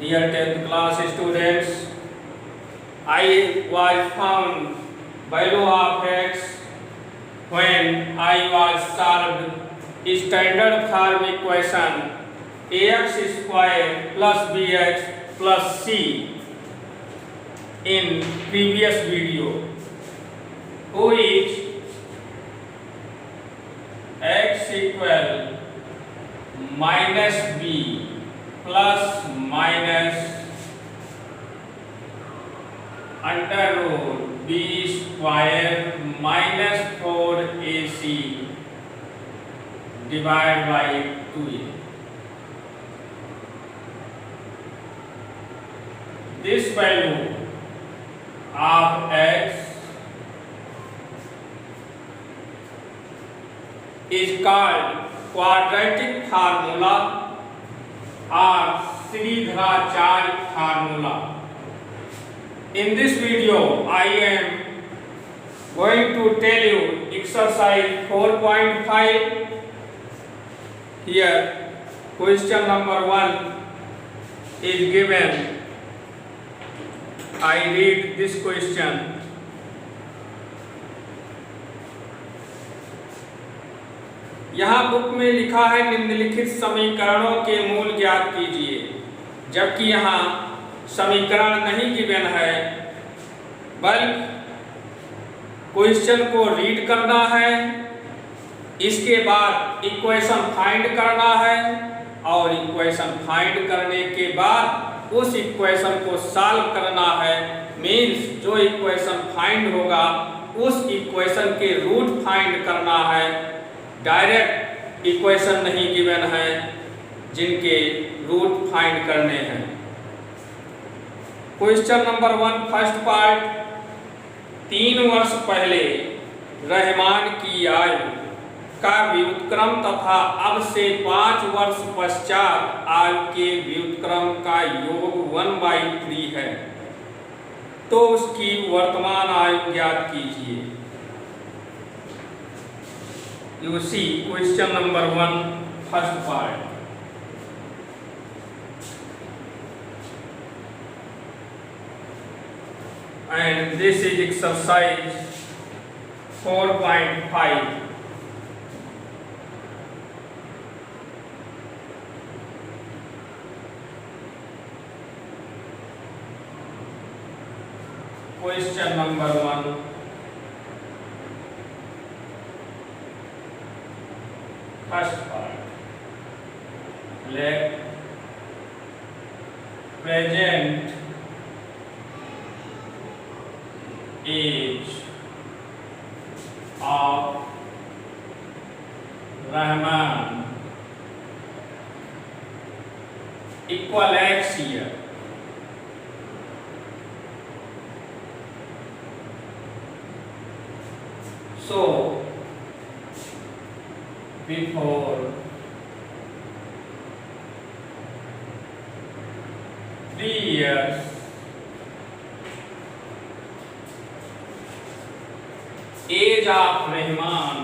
Dear 10th class students, I was found value of x when I was solved standard form equation ax square plus bx plus c in previous video, which x equal minus b plus minus under root b square minus 4ac divided by 2a. This value of x is called quadratic formula or Sridharacharya formula. In this video, I am going to tell you exercise 4.5. Here, question number 1 is given. I read this question. यहाँ book में लिखा है निम्नलिखित समीकरणों के मूल ज्ञात कीजिए, जबकि यहाँ समीकरण नहीं गिवन है, बल्कि क्वेश्चन को रीड करना है, इसके बाद इक्वेशन फाइंड करना है और इक्वेशन फाइंड करने के बाद उस इक्वेशन को सॉल्व करना है। मीन्स जो इक्वेशन फाइंड होगा उस इक्वेशन के रूट फाइंड करना है। डायरेक्ट इक्वेशन नहीं गिवन है जिनके रूट फाइंड करने हैं। क्वेश्चन नंबर 1 फर्स्ट पार्ट, 3 वर्ष पहले रहमान की आयु का व्युत्क्रम तथा अब से 5 वर्ष पश्चात आयु के व्युत्क्रम का योग 1/3 है, तो उसकी वर्तमान आयु ज्ञात कीजिए। You see question number 1 first part. And this is exercise 4.5. Question number 1. First part, let present age of Rahman equal x here. So before 3 years age of Rahman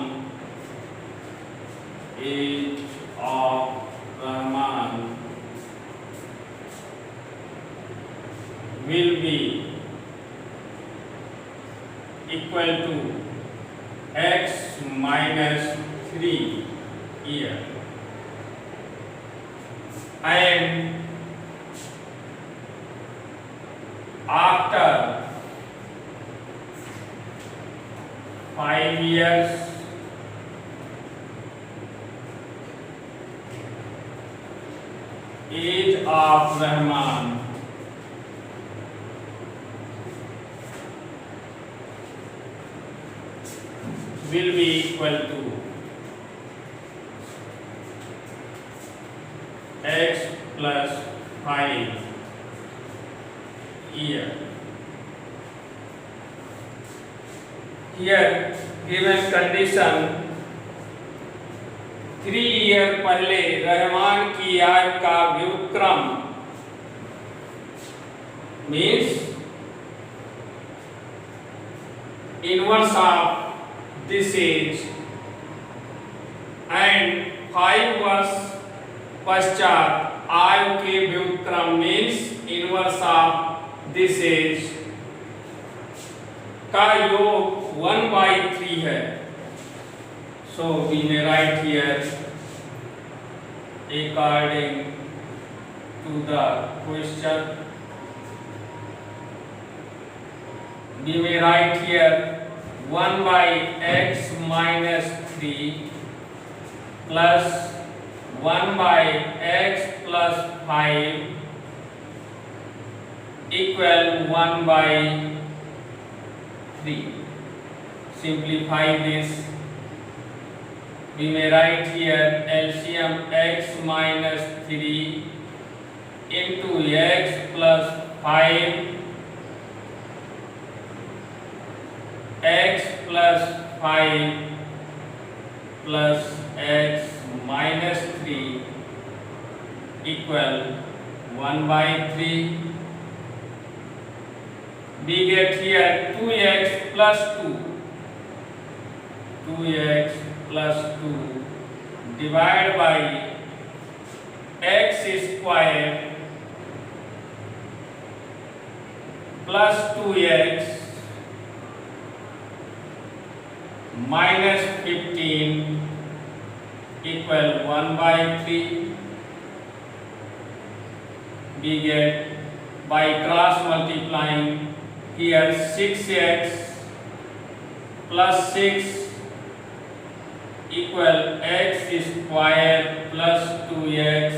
will be equal to x minus 3 year, and after 5 years age of Rahman will be equal to x plus 5 year. Here given condition 3 year पहले रहमान की आय का व्युत्क्रम means inverse of this age and 5 वर्ष पश्चात आयु के व्युत्क्रम means inverse of this age का योग 1/3 है. So we may write here according to the question. We may write here 1/x minus 3 plus 1/x plus 5 equal 1/3. Simplify this. We may write here LCM x minus 3 into x plus 5 x plus 5 plus x minus 3 equal 1/3. We get here 2x plus 2. 2x plus 2 divided by x square plus 2x minus 15 equal 1/3. We get by cross multiplying here 6x plus 6 equal x square plus 2x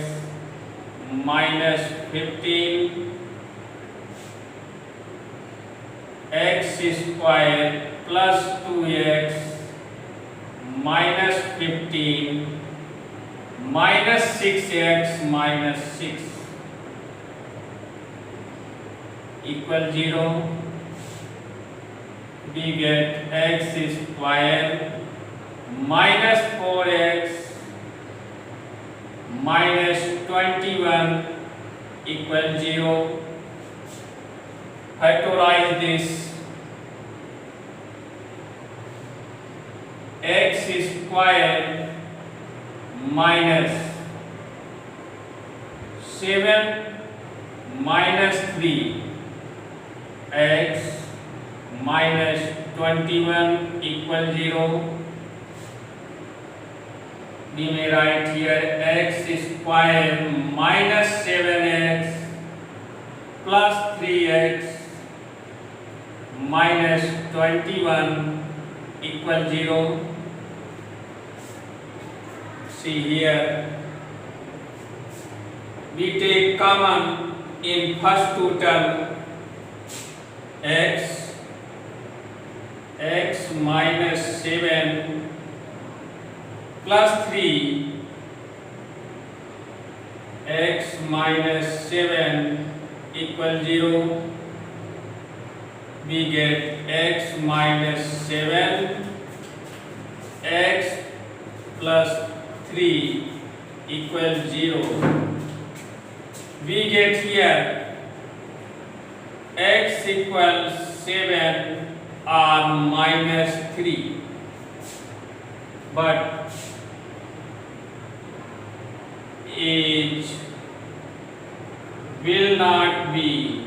minus 15 x square plus 2x minus 15 minus 6x minus 6 equal 0. We get x square minus 4x minus 21 equal 0. Factorize this. X square minus 7 minus 3 x minus 21 equal 0. We may write here x square minus 7x plus 3x minus 21 equal 0. See here, we take common in first two term x minus 7 plus 3 x minus 7 equal 0. We get x minus 7 x plus 3 equal 0. We get here x equals 7 or minus 3, but age will not be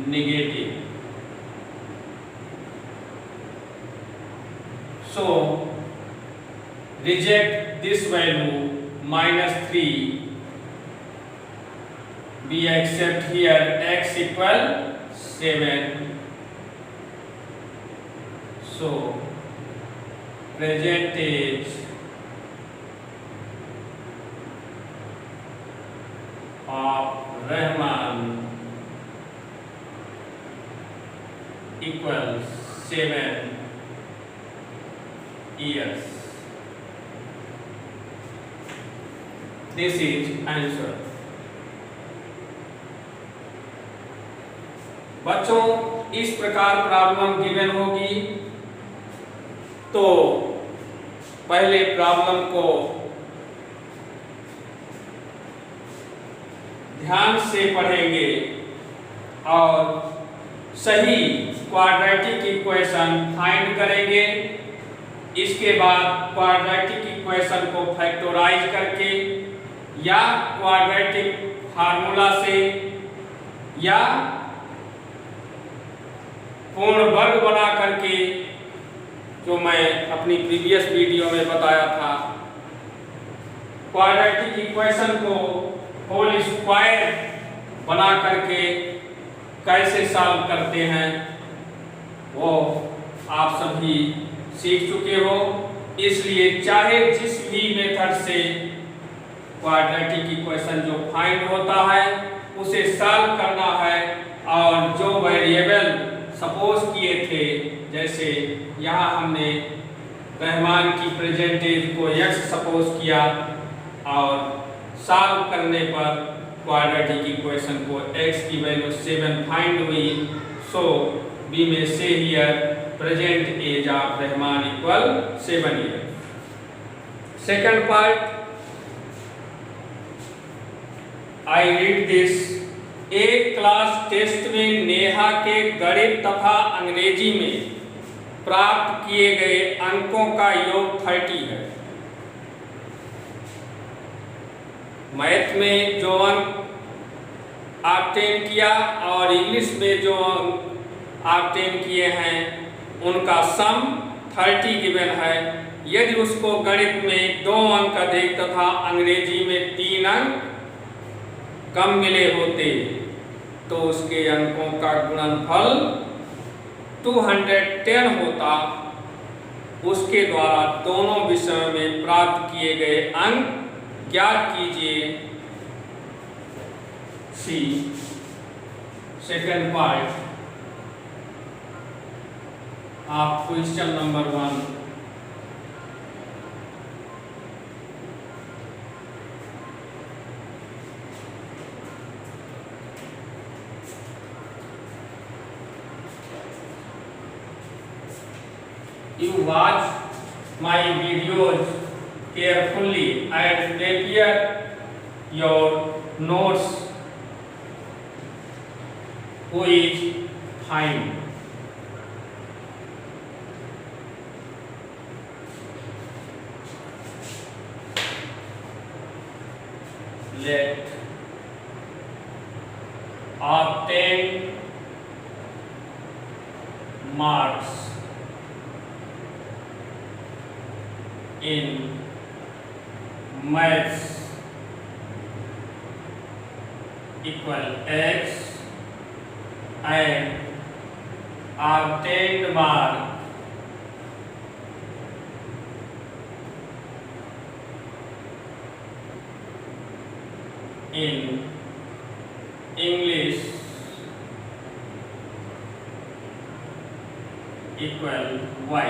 negative. So reject this value minus 3. We accept here x equal 7. So present age of Rahman equals 7 years. This is answer. बच्चों, इस प्रकार problem given होगी तो पहले problem को ध्यान से पढ़ेंगे और सही क्वाड्रेटिक इक्वेशन फाइंड करेंगे। इसके बाद क्वाड्रेटिक इक्वेशन को फैक्टराइज करके या क्वाड्रेटिक फार्मूला से या पूर्ण वर्ग बना करके, जो मैं अपनी प्रीवियस वीडियो में बताया था, क्वाड्रेटिक इक्वेशन को होल स्क्वायर बना करके कैसे सॉल्व करते हैं वो आप सभी सीख चुके हो। इसलिए चाहे जिस भी मेथड से क्वाड्रेटिक इक्वेशन जो फाइंड होता है उसे सॉल्व करना है, और जो वेरिएबल सपोज किए थे, जैसे यहाँ हमने रहमान की परसेंटेज को x सपोज किया और सॉल्व करने पर क्वाड्रेटिक इक्वेशन को x की वैल्यू 7 फाइंड हुई। So we may say here present age of Rahman equal 7 year. Second part, I read this. एक क्लास टेस्ट में नेहा के गणित तथा अंग्रेजी में प्राप्त किए गए अंकों का योग 30 है। मैथ में जो अंक ऑब्टेन किया और इंग्लिश में जो अंक ऑब्टेन किए हैं उनका सम 30 गिवन है। यदि उसको गणित में 2 अंक अधिक तथा अंग्रेजी में 3 अंक कम मिले होते तो उसके अंकों का गुणनफल 210 होता। उसके द्वारा दोनों विषयों में प्राप्त किए गए अंक ज्ञात कीजिए। See second part of question number 1। You watch my videos carefully and prepare your notes which find. Let obtain marks in maths equal x and obtained mark in English equal y.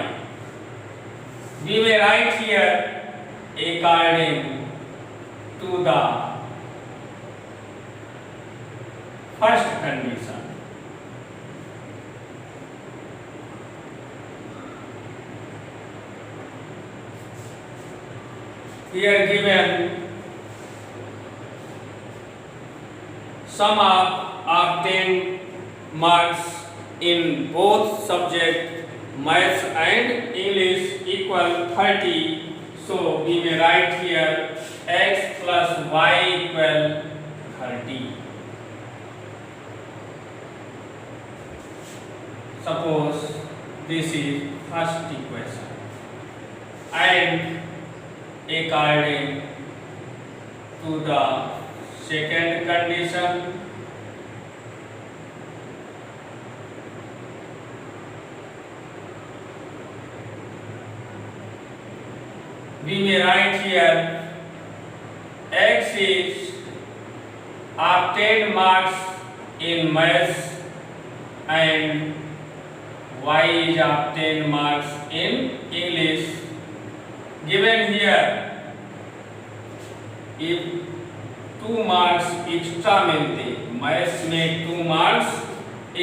We may write here according to the first condition. Here given sum of obtained marks in both subject Maths and English equal 30. So we may write here x plus y equal 30. Suppose this is first equation, and according to the second condition, we may write here x is obtained marks in maths and y is obtained marks in English. Given here if 2 marks extra मिलते, maths में 2 marks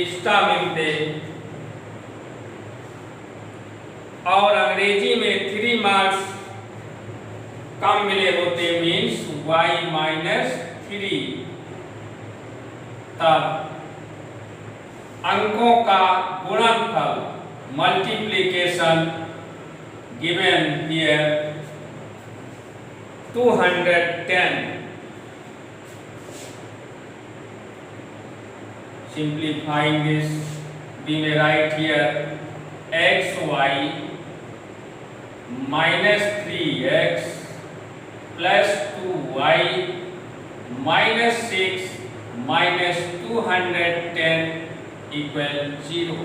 extra मिलते और अंग्रेजी में 3 marks कम मिले होते, means y-3, तब अंकों का गुणनफल multiplication given here 210. Simplifying this, we may write here xy minus 3x plus 2y minus 6 minus 210 equal 0.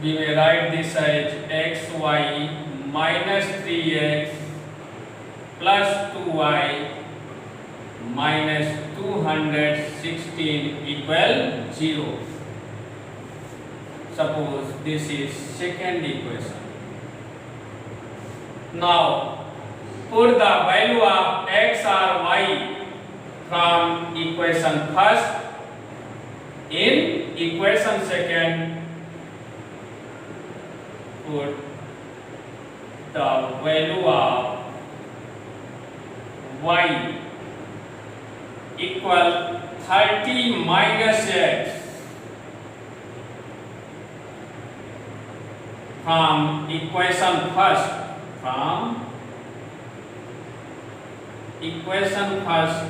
We may write this as xy minus 3x plus 2y minus 216 equal 0. Suppose this is second equation. Now put the value of x or y from equation first in equation second. Put the value of y equal 30 minus x from equation first, from equation first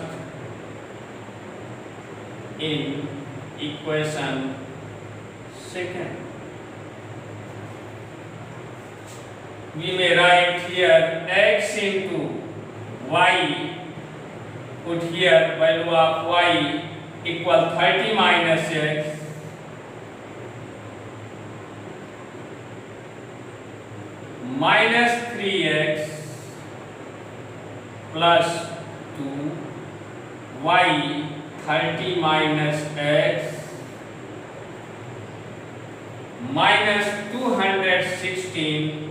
in equation second. We may write here x into y. Put here value of y equal 30 minus x minus 3x plus 2 y 30 minus x minus 216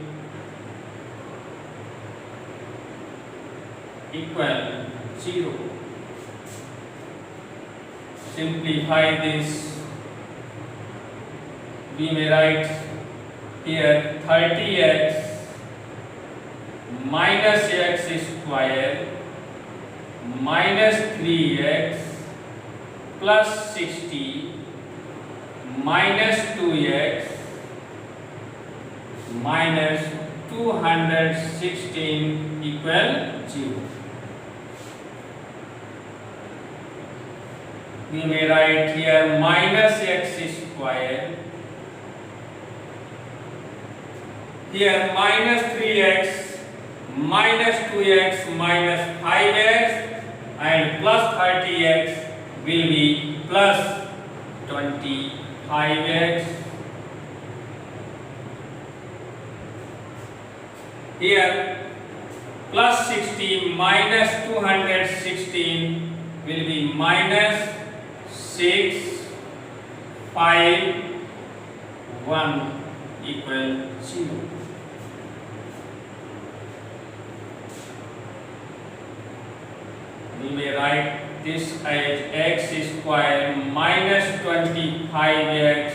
equal 0. Simplify this. We may write here 30x minus x square minus 3x plus 60 minus 2x minus 216 equal 0. We may write here minus x square, here minus 3x minus 2x minus 5x and plus 30x will be plus 25x. Here plus 60 minus 216 will be minus 6, 5, 1 equal 0. We may write this as x square minus 25x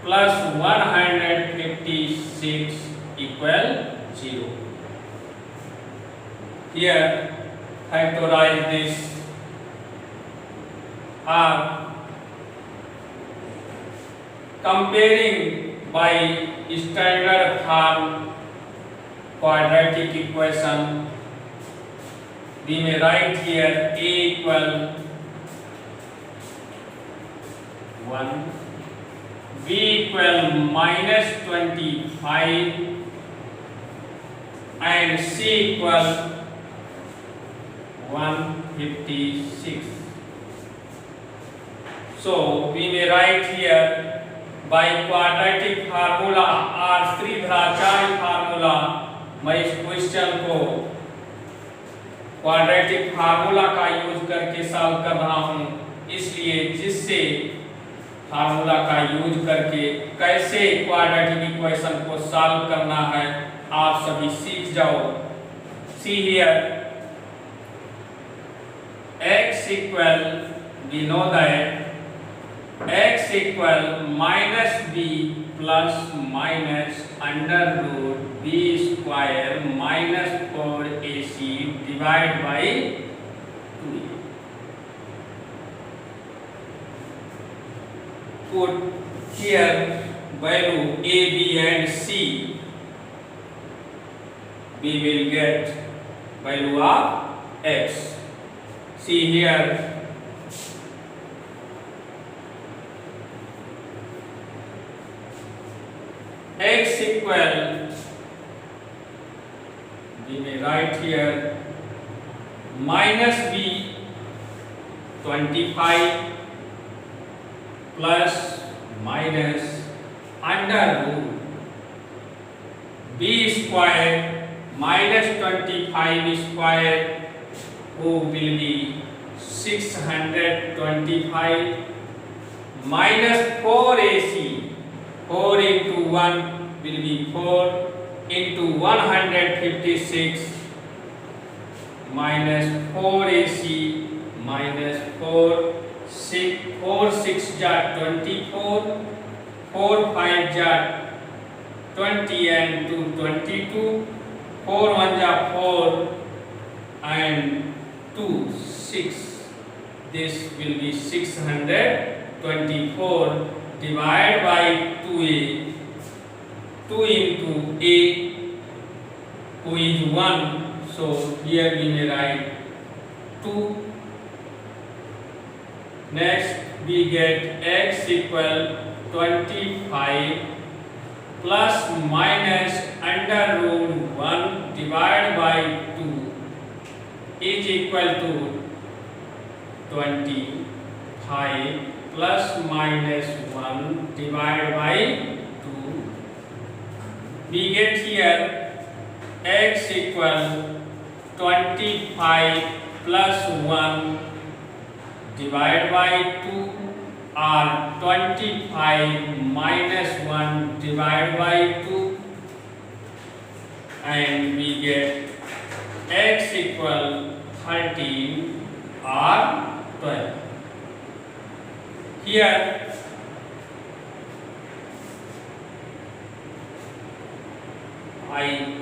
plus 156 equal 0. Here factorize this. Comparing by standard form quadratic equation, we may write here a equal 1, b equal minus 25 and c equal 156. So we may write here by quadratic formula or त्रिभुजाचार्य formula, मैं इस question को quadratic formula का use करके solve कर रहा हूं, इसलिए जिससे फार्मूला का यूज करके कैसे क्वाड्रेटिक इक्वेशन को सॉल्व करना है आप सभी सीख जाओ। See here, x equal, we know that x equal minus b plus minus under root b square minus 4ac divided by 2a. Put here value a, b and c. We will get value of x. See here, x equal, we may write here minus b 25 plus minus under root b square minus 25 square, who will be 625 minus 4ac. 4 into 1 will be 4 into 156 minus 4ac minus 4, 6 ja 24, 4 5 ja 20 and 2 22, 4 1 ja 4 and 2 6. This will be 624 divided by 2a. 2 into a, who is 1, so here we may write 2. Next we get x equal 25 plus minus under root 1 divided by 2 is equal to 25 plus minus 1 divided by 2. We get here x equal 25 plus 1 divided by 2 or 25 minus 1 divided by 2, and we get x equal 13 or 12. Here I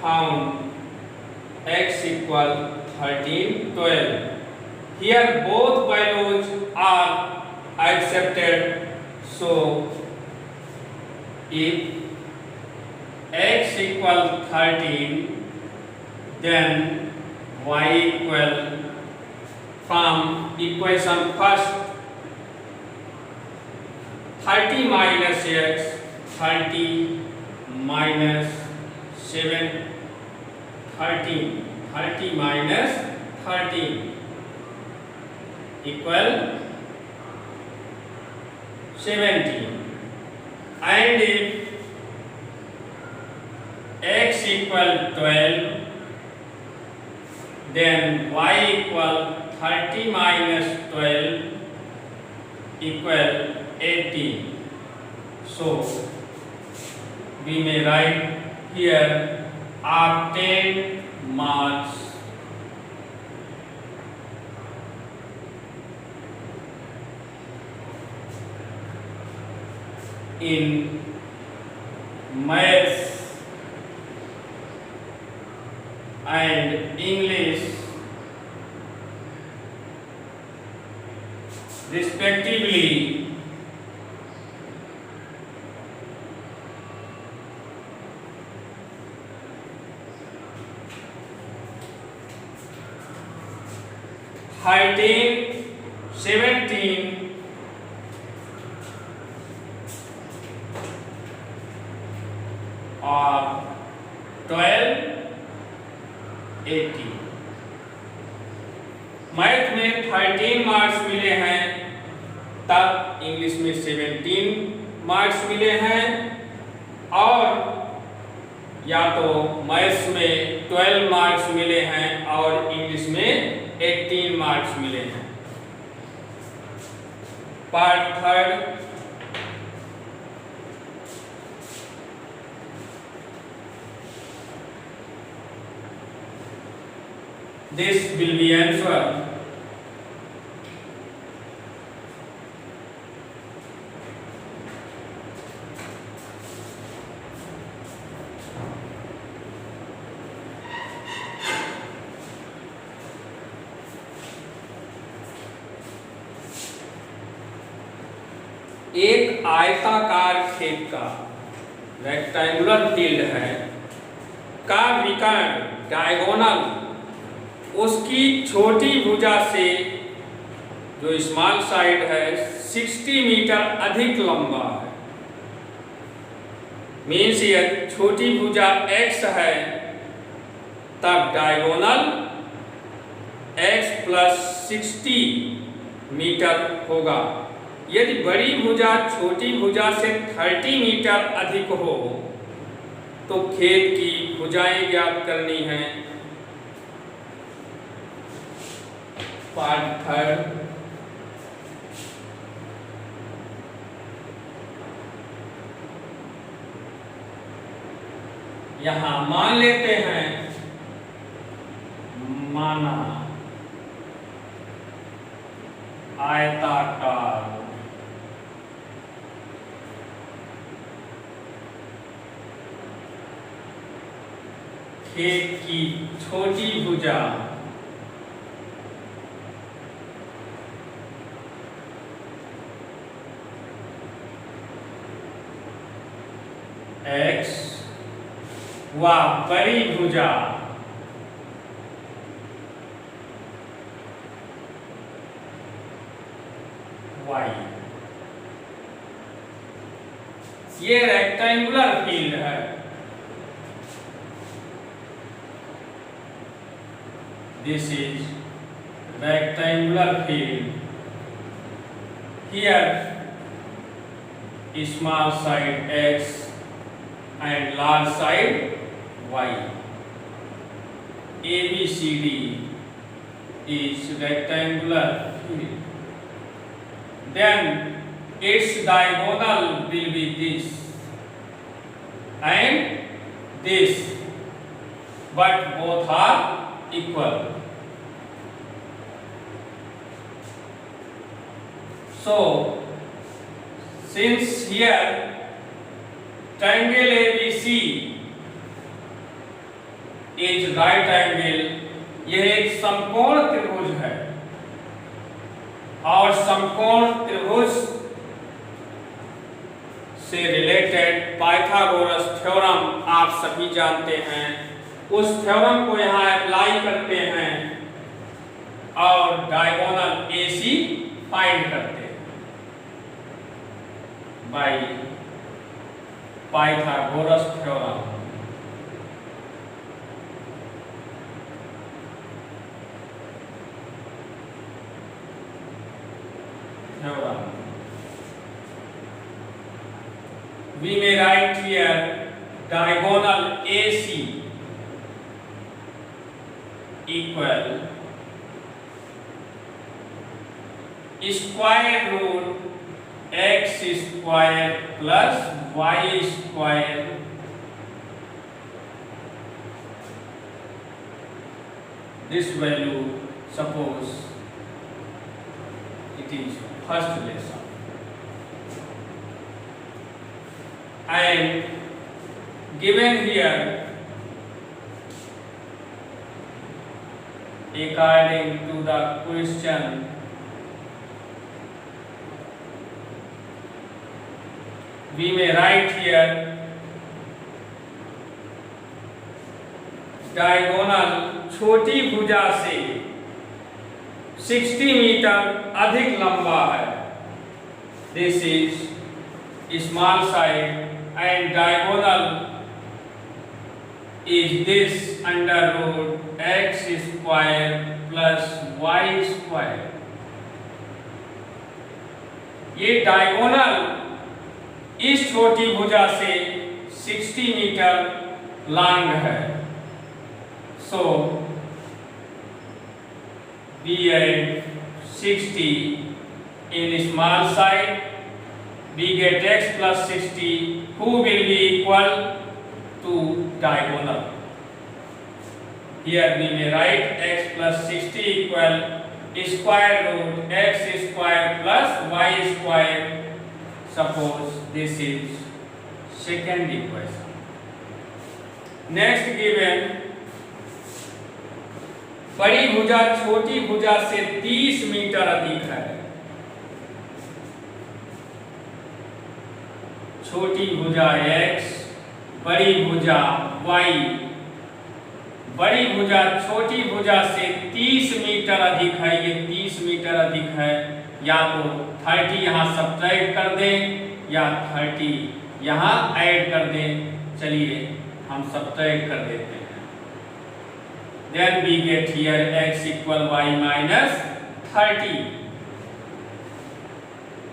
found x equal 13, 12. Here both values are accepted, so if x equal 13, then y equal, from equation first, 30 minus x, 30 minus 7, 13, 30 minus 13 equal 17. And if x equal 12, then y equal 30 minus 12 equal 18. So we may write here obtain marks in maths and English respectively. Thirteen, 17, और 12, 18। Math में 13 marks मिले हैं, तब English में 17 marks मिले हैं, और या तो मैथ्स में 12 मार्क्स मिले हैं और इंग्लिश में 18 मार्क्स मिले हैं। Part third, This will be answer. एक आयताकार खेत का रेक्टेंगुलर फील्ड है का विकर्ण डायगोनल उसकी छोटी भुजा से जो स्मॉल साइड है 60 मीटर अधिक लंबा है। मीन्स ये छोटी भुजा x है तब डायगोनल x प्लस 60 मीटर होगा। यदि बड़ी भुजा छोटी भुजा से 30 मीटर अधिक हो तो खेत की भुजाएं ज्ञात करनी है। पार्ट थर्ड, यहां मान लेते हैं, माना आयताकार खेत की छोटी भुजा x व बड़ी भुजा y, ये रेक्टेंगुलर फील्ड है। This is rectangular field. Here small side x and large side y. ABCD is rectangular field. Then its diagonal will be this and this, but both are equal. So since here triangle ABC is right angle, यह एक समकोण त्रिभुज है और समकोण त्रिभुज से related Pythagoras theorem आप सभी जानते हैं। उस थ्योरम को यहाँ अप्लाई करते हैं और डायगोनल AC फाइंड करते हैं by Pythagoras theorem. We may write here diagonal AC equal square root x square plus y square this value, suppose it is first lesson, and given here according to the question we may write here diagonal छोटी भुजा से 60 metre अधिक लंबा है। This is small side and diagonal is this under root x square plus y square. ये diagonal इस छोटी भुजा से 60 मीटर लॉन्ग है। सो we add 60 in small side, we get x plus 60 who will be equal to diagonal Here we may write x plus 60 equal square root x square plus y square. Suppose this is second equation. Next given, बड़ी भुजा छोटी भुजा से 30 metre अधिक है। छोटी भुजा x, बड़ी भुजा y, बड़ी भुजा छोटी भुजा से 30 मीटर अधिक है। ये 30 मीटर अधिक है, या तो 30 यहाँ सब्ट्रैक्ट कर दें या 30 यहाँ ऐड कर दें। चलिए हम सब्ट्रैक्ट कर देते हैं। Then we get here x equal y minus 30.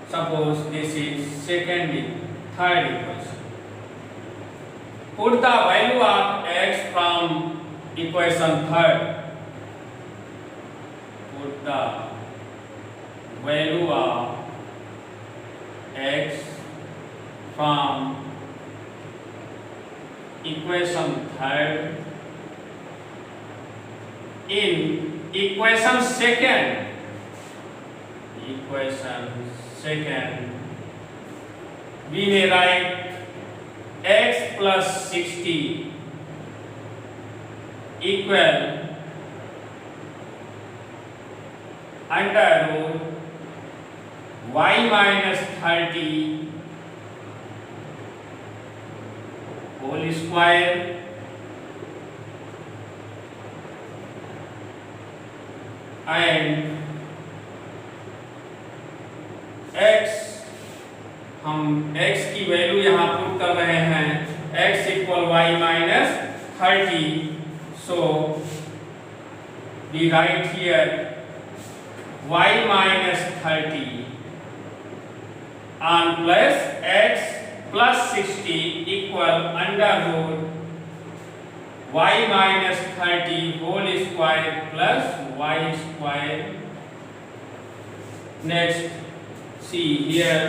Suppose this is third equation. Put the value of x from equation third. Put the value of x from equation third in equation second. We may write x plus 60 equal under root y minus 30 whole square and x, हम x की value यहाँ put कर रहे हैं, x equal y minus 30. So we write here y minus 30 and plus x plus 60 equal under root y minus 30 whole square plus y square. Next, see here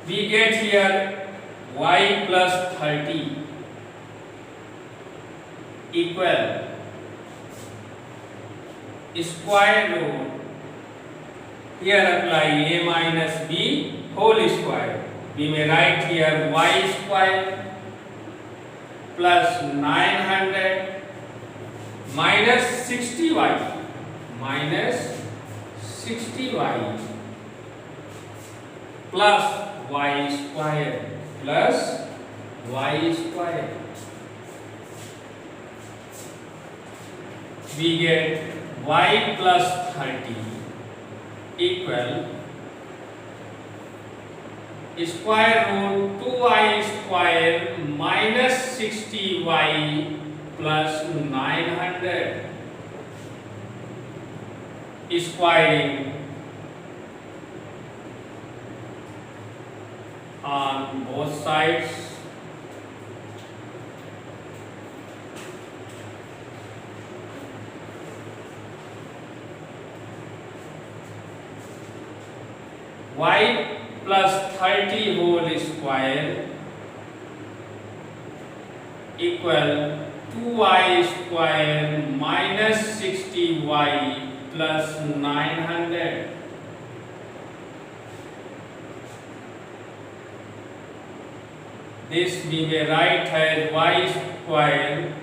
we get here y plus 30 equal square root, here apply a minus b whole square. We may write here y square plus 900 minus 60y plus y square we get y plus 30 equal square root 2y square minus 60y plus 900 squaring on both sides. Y plus 30 whole square equal 2y square minus 60y plus 900. This we may write as y square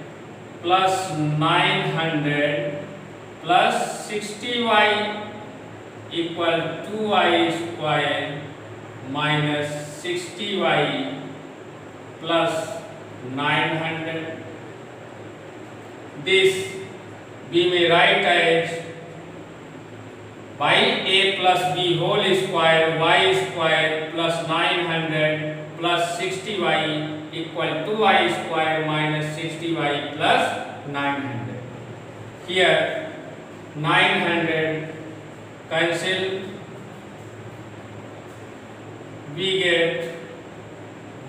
plus 900 plus 60y equal 2y square minus 60y plus 900. This we may write as by a plus b whole square y square plus 900 plus 60y equal 2y square minus 60y plus 900. Here 900 cancel, we get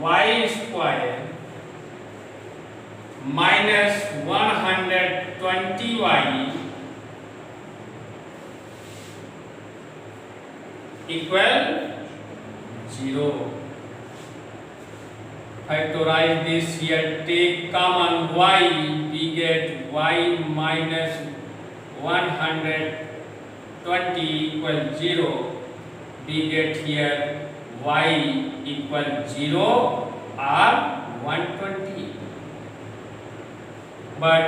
y square minus 120y equal 0. factorize this here, take common y, we get y minus 120 equal 0. We get here y equal 0 or 120. But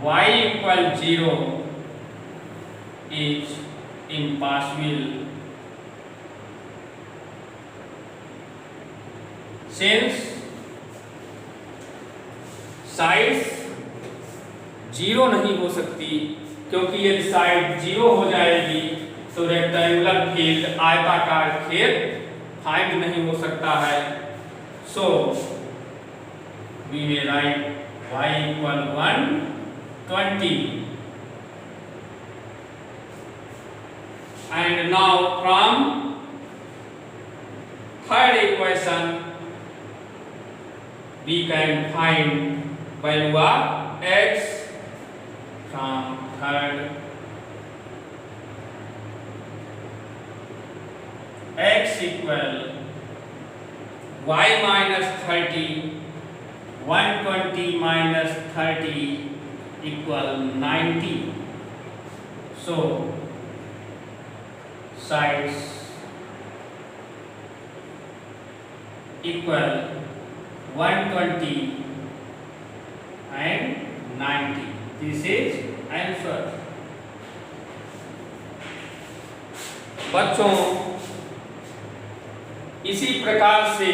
y equal 0 is impossible, since side 0 नहीं हो सकती, क्योंकि यदि side 0 हो जाएगी तो rectangular field आयताकार खेल फाइंड नहीं हो सकता है. So we may write y equal 120. And now from third equation we can find value of x from third. X equal y minus 30, 120 minus 30 equal 90. So sides equal 120 and 90. This is answer. बच्चों, इसी प्रकार से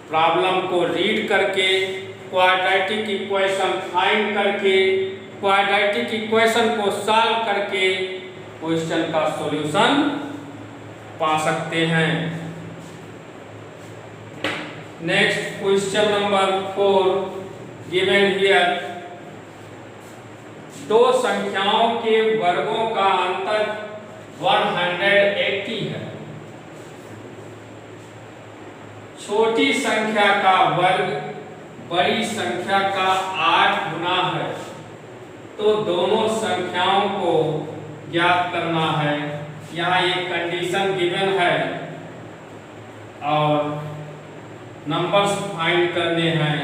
problem को read करके, quadratic equation find करके, quadratic equation को solve करके question का सॉल्यूशन पा सकते हैं. Next question number 4 given here. दो संख्याओं के वर्गों का अंतर 180 है. छोटी संख्या का वर्ग बड़ी संख्या का 8 गुना है, तो दोनों संख्याओं को ज्ञात करना है. यहाँ एक कंडीशन गिवन है और नंबर्स फाइंड करने हैं.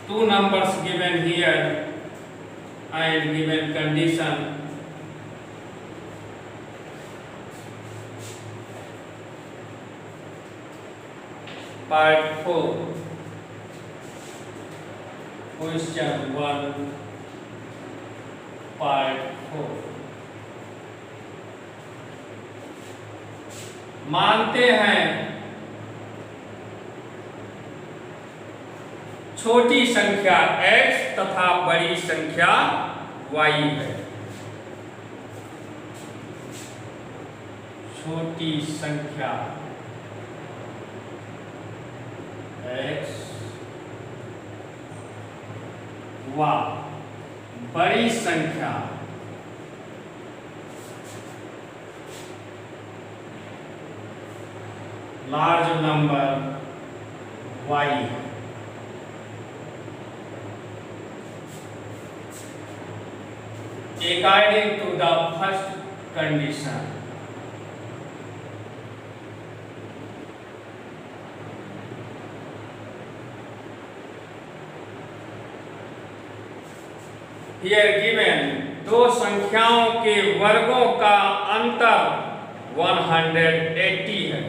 2 numbers given here and given condition. Part 4 question 1 part 4. मानते हैं छोटी संख्या x तथा बड़ी संख्या y है. छोटी संख्या x y, बड़ी संख्या लार्ज नंबर y है. According to the first condition, here given दो संख्याओं के वर्गों का अंतर 180 है.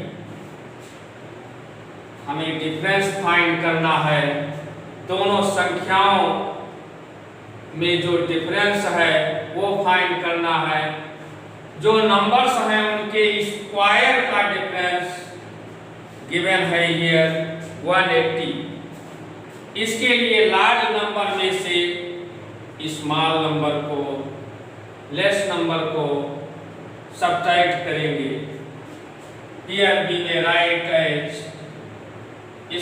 हमें डिफरेंस फाइंड करना है. दोनों संख्याओं में जो डिफरेंस है वो फाइंड करना है. जो नंबर्स हैं उनके स्क्वायर का डिफरेंस गिवन है हियर 180. इसके लिए लार्ज नंबर में से स्मॉल नंबर को, लेस नंबर को सब्ट्रैक्ट करेंगे. Here we may write as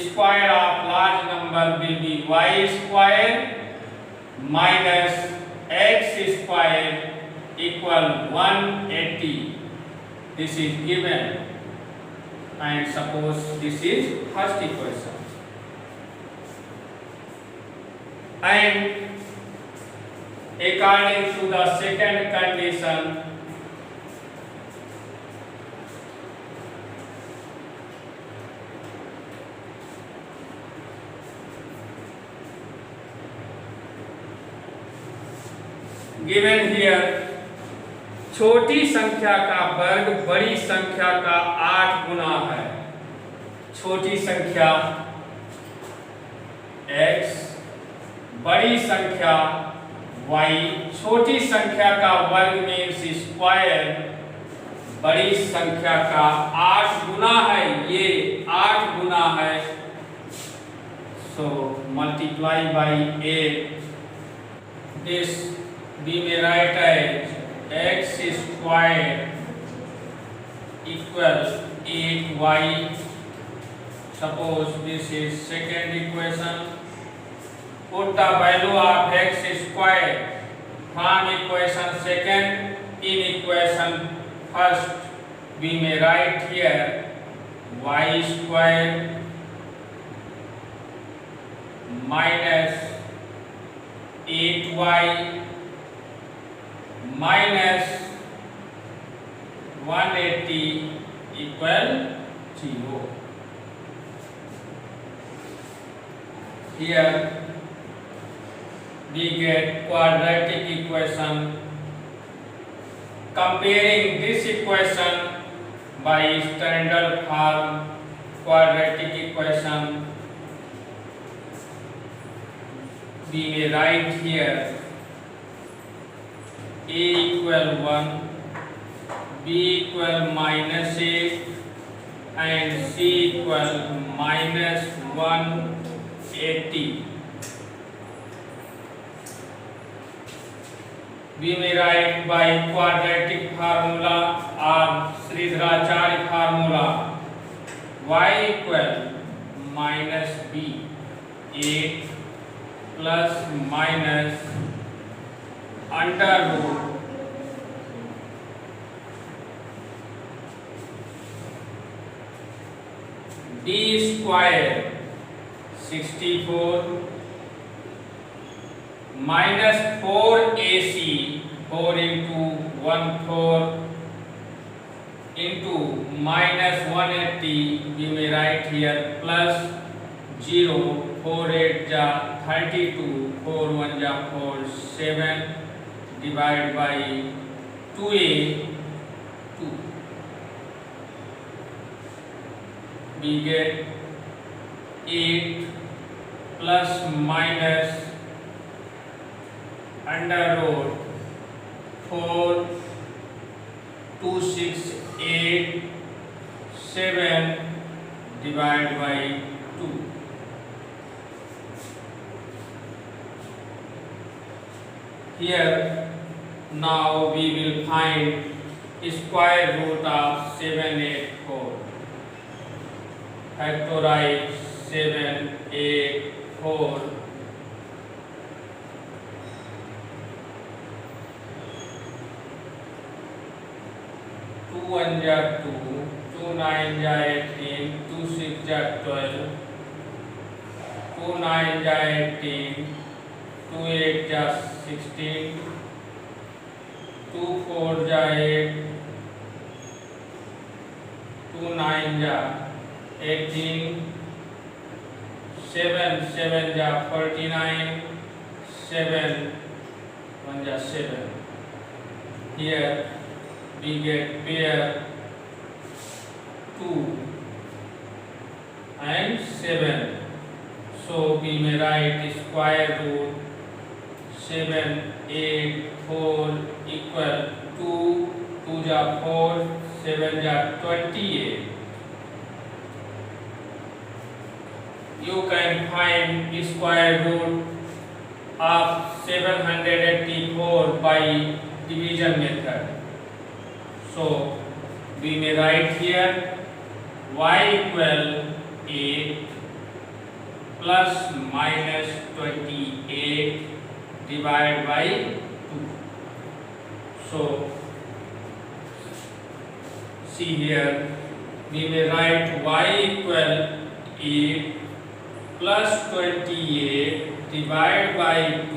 square of large number will be y square minus x square equal 180. This is given, and suppose this is first equation, and according to the second condition given here छोटी संख्या का वर्ग बड़ी संख्या का 8 गुना है। छोटी संख्या x, बड़ी संख्या y, छोटी संख्या का वर्ग मीन्स स्क्वायर, बड़ी संख्या का 8 गुना है, ये 8 गुना है। So multiply by 8, this we may write as x square equals 8y. Suppose this is second equation. Put the value of x square from equation second in equation first. We may write here y square minus 8y minus 180 equal 0. Here we get quadratic equation. Comparing this equation by standard form quadratic equation, we may write here a equal 1, b equal minus 8 and c equal minus 180. We may write by quadratic formula or Sridharacharya formula y equal minus b, 8 plus minus under root d square 64 minus 4ac, 4 into 1 4 into minus 180, we may write here plus 0, 4 8 ja 32, 4 1 ja 4, 7 divided by 2a, 2. We get 8 plus minus under root 4, 2 6 8 7 divided by 2. Here now we will find square root of 784. Factorize 784. 2 1 ja 2, 2 9 ja 18, 2 6 ja 12, 2 9 ja 18, 2 8 ja 16, 2 4 ja 8, 2 9 ja 18, 7 7 ja 49, 7 1 ja 7. Here we get pair 2 and 7. So we may write square root 784 equal 2, 2 ja 4, 7 ja 28. You can find square root of 784 by division method. So we may write here y equal 8 plus minus 28 divided by 2. So see here we may write y equal 8 plus 28 divided by 2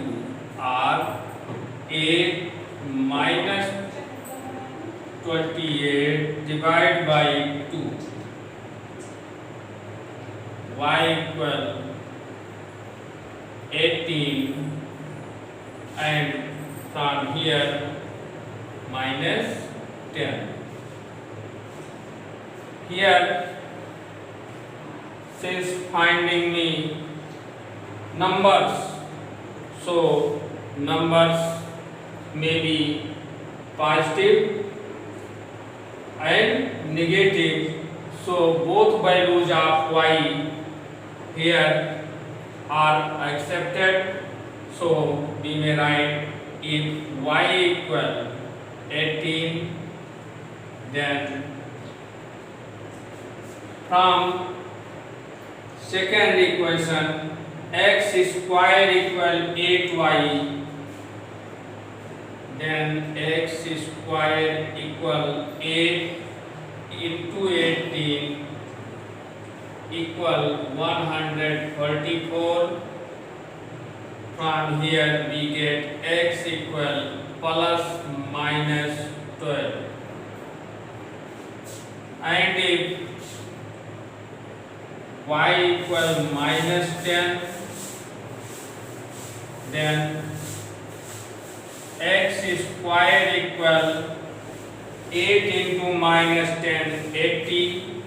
or 8 minus 28 divided by 2. Y equal 18 and from here minus 10. Here since finding me numbers, so numbers may be positive and negative, so both values of y here are accepted. So we may write if y equal 18, then from second equation x square equal 8y, then x square equal 8 into 18 equal 134. From here we get x equal plus minus 12, and if y equal minus 10, then x square equal 8 into minus 10, 80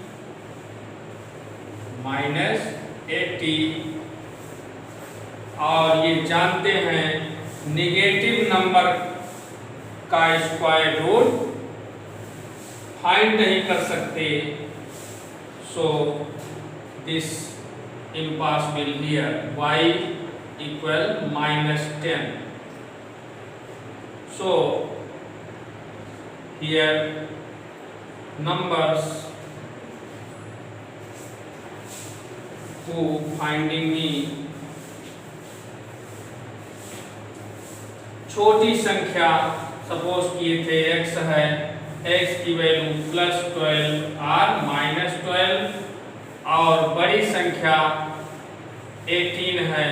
minus 80। और ये जानते हैं negative number का square root find नहीं कर सकते, so this impossible here y equal minus 10. So here numbers who finding me छोटी संख्या सपोज किए थे x है, x की वैल्यू +12 और -12, और बड़ी संख्या 18 है,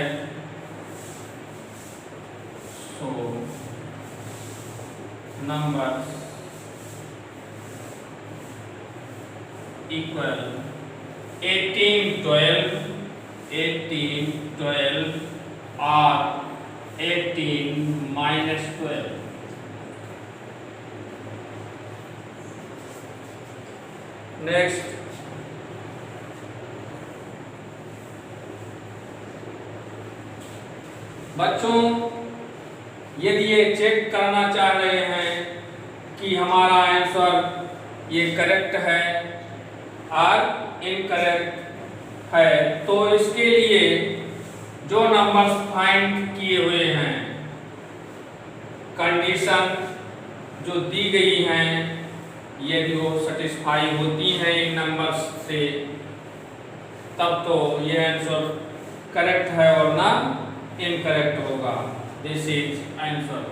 सो नंबर्स इक्वल 18 12 और 18 minus 12. Next, बच्चों यदि ये चेक करना चाह रहे हैं कि हमारा आंसर ये करेक्ट है और इनकरेक्ट है, तो इसके लिए जो नंबर्स फाइंड किए हुए हैं, कंडीशन जो दी गई हैं, यदि वो सेटिस्फाई होती हैं इन नंबर्स से, तब तो ये आंसर करेक्ट है और ना इनकरेक्ट होगा। दिस इज आंसर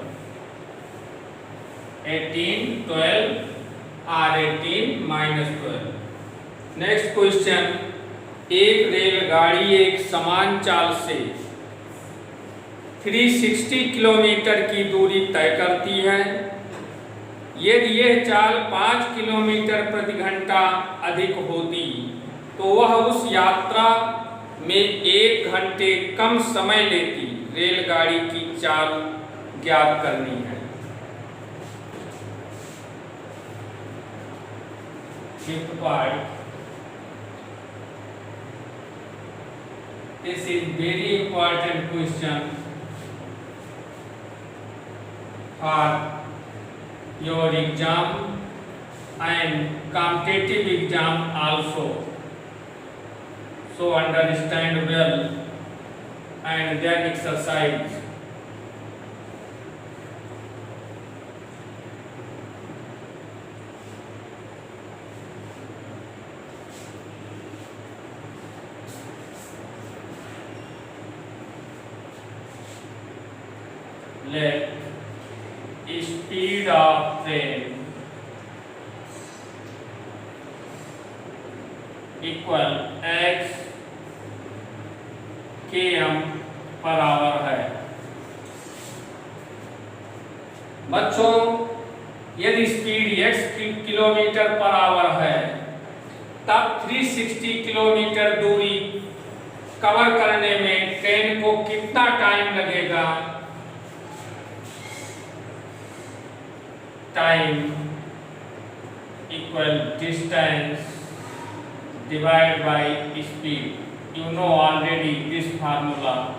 18 12 और 18 -12। नेक्स्ट क्वेश्चन, एक रेलगाड़ी एक समान चाल से 360 किलोमीटर की दूरी तय करती है। यदि यह चाल 5 किलोमीटर प्रति घंटा अधिक होती तो वह उस यात्रा में 1 घंटे कम समय लेती। रेलगाड़ी की चाल ज्ञात करनी है। Fifth part, this is very important question for your exam and competitive exam also, so understand well and then exercise. Let speed of train equal x km/h है। बच्चों यदि स्पीड x किलोमीटर/h है, तब 360 किलोमीटर दूरी कवर करने में train को कितना टाइम लगेगा, time equal distance divided by speed. You know already this formula.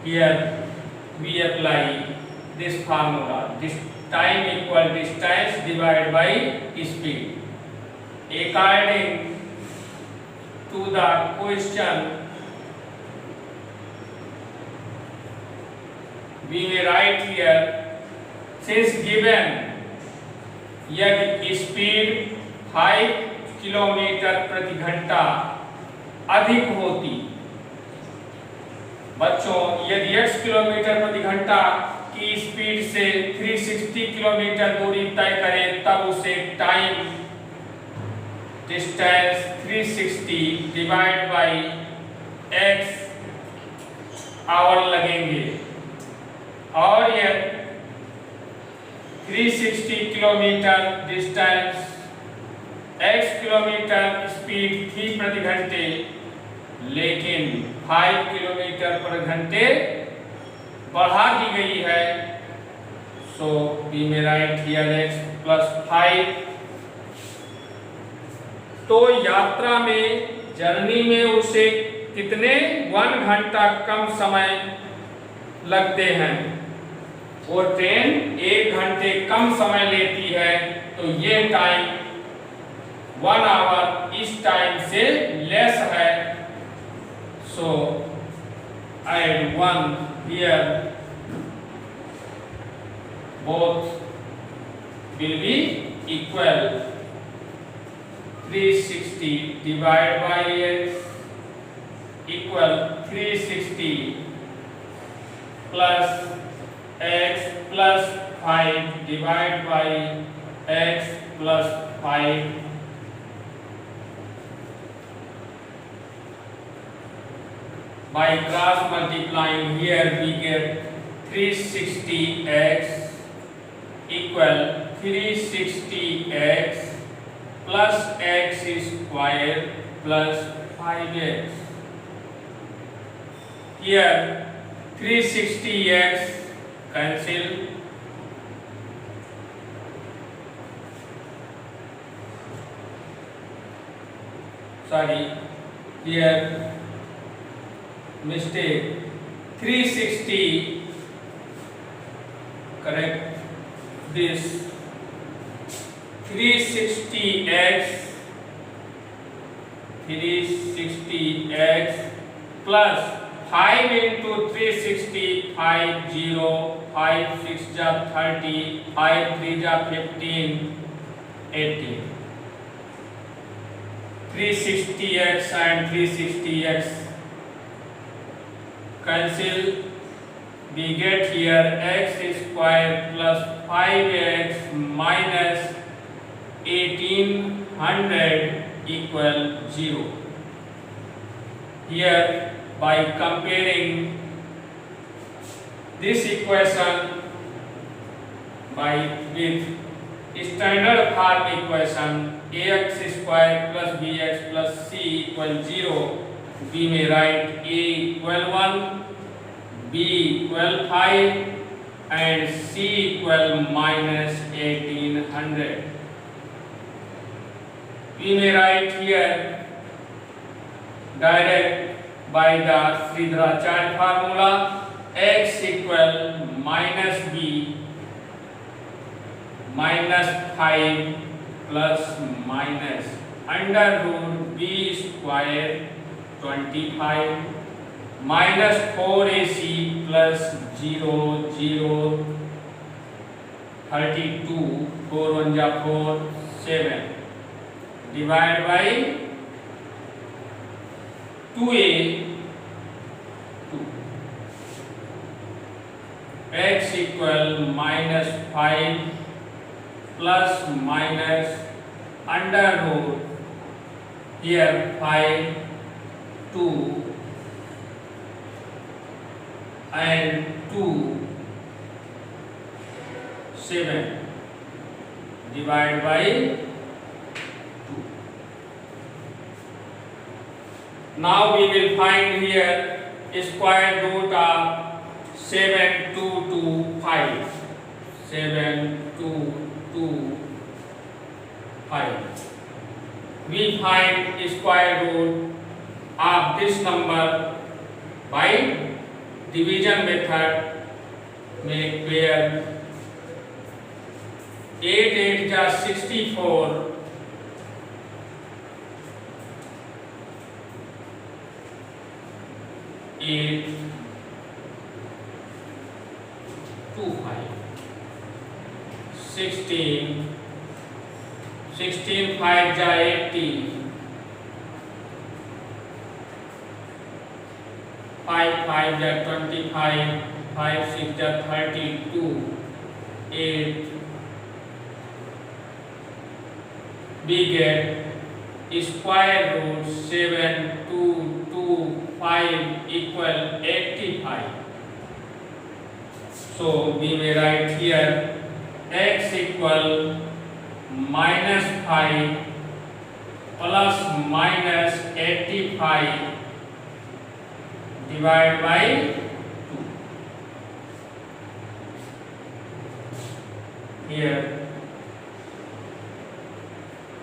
Here we apply this formula. This time equal distance divided by speed. According to the question, we may write here, since given यदि speed 5 kilometre प्रति घंटा अधिक होती, बच्चों यदि x kilometre प्रति घंटा की स्पीड से 360 किलोमीटर दूरी तय करे तब उसे time distance 360 divide by x hour लगेंगे, और यह 360 kilometre distance x kilometre speed थी प्रति घंटे, लेकिन 5 किलोमीटर पर घंटे बढ़ा दी गई है। सो वी में राइट हियर x प्लस 5। तो यात्रा में जर्नी में उसे कितने 1 घंटा कम समय लगते हैं और ट्रेन 1 घंटे कम समय लेती है, तो ये टाइम 1 आवर इस टाइम से लेस है। सो add 1 here, both will be equal. 360 divide by x equal 360 plus x plus 5 divide by x plus 5 by cross multiplying here we get 360x equal 360x plus x square plus 5x. Here 360x cancel, sorry here mistake, 360 correct this 360x plus 5 into 360 5 0 5 6 जा 30 5 3 जा 15 18 360x and 360x cancel, we get here x square plus 5x minus 1800 equal 0. Here by comparing this equation with standard form equation ax square plus bx plus c equal 0, we may write a equal 1, b equal 5 and c equal minus 1800. We may write here direct by the Sridharacharya formula, x equal minus b minus 5 plus minus under root b square 25 minus 4ac plus 0 0 32 4 1 जा 4 7 divide by 2a 2 x equal minus 5 plus minus under root here 5 2 and 2 7 divided by 2. Now we will find here square root of 7 2 2 5. 7,2,2,5. We find square root of this number by division method. Make pair 8 8 जा 64, 8 2 5, 16 5 जा 80, 5 5 जा 25, 5 6 जा 32, 8. We get square root 7,2,2,5 equal 85. So we may write here x equal -5 plus minus 85 divided by 2. Here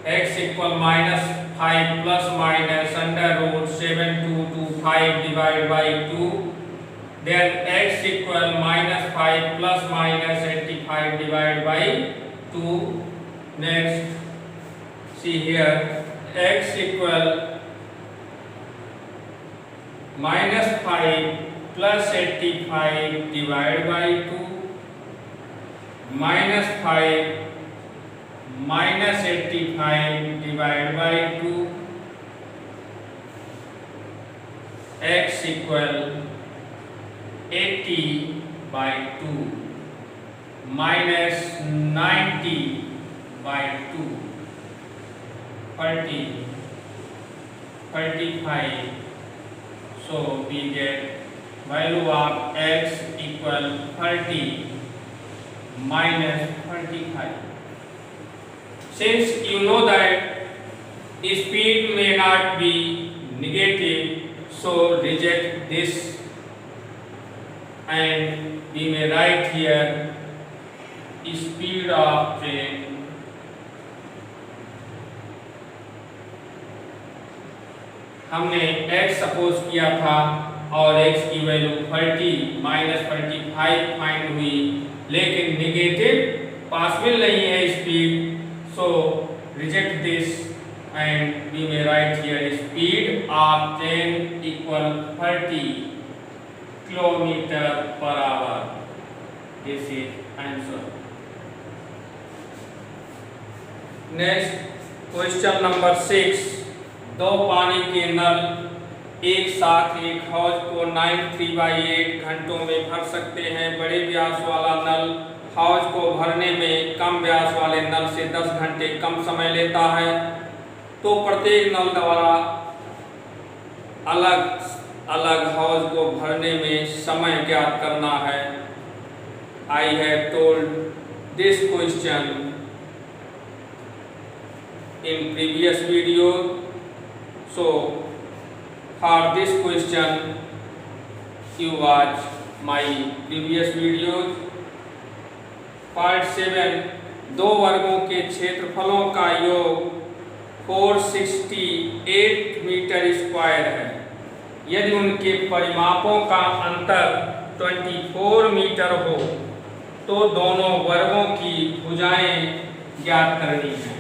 x equal -5 plus minus under root 7,2,2,5 divided by 2. Then x equal -5 plus minus 85 divided by 2. Next, see here x equal -5 plus 85 divided by 2, -5 minus 85 divided by 2, x equal 80 by 2 minus 90 by 2, 35. So we get value of x equal 30 minus 35. Since you know that speed may not be negative, so reject this and we may write here speed of train हमने x suppose किया था और x की value 30 minus 35 find हुई, लेकिन negative possible नहीं है speed, so reject this and we may write here speed of train equal 30 km/h. This is answer. Next question number 6. दो पानी के नल एक साथ एक हौज को 93/8 घंटों में भर सकते हैं। बड़े व्यास वाला नल हौज को भरने में कम व्यास वाले नल से 10 घंटे कम समय लेता है। तो प्रत्येक नल द्वारा अलग अलग हौज को भरने में समय ज्ञात करना है। I have told this question in previous video. So for this question you watch my previous videos. Part 7 दो वर्गों के क्षेत्रफलों का योग 468 मीटर स्क्वायर है। यदि उनके परिमापों का अंतर 24 मीटर हो तो दोनों वर्गों की भुजाएं ज्ञात करनी है।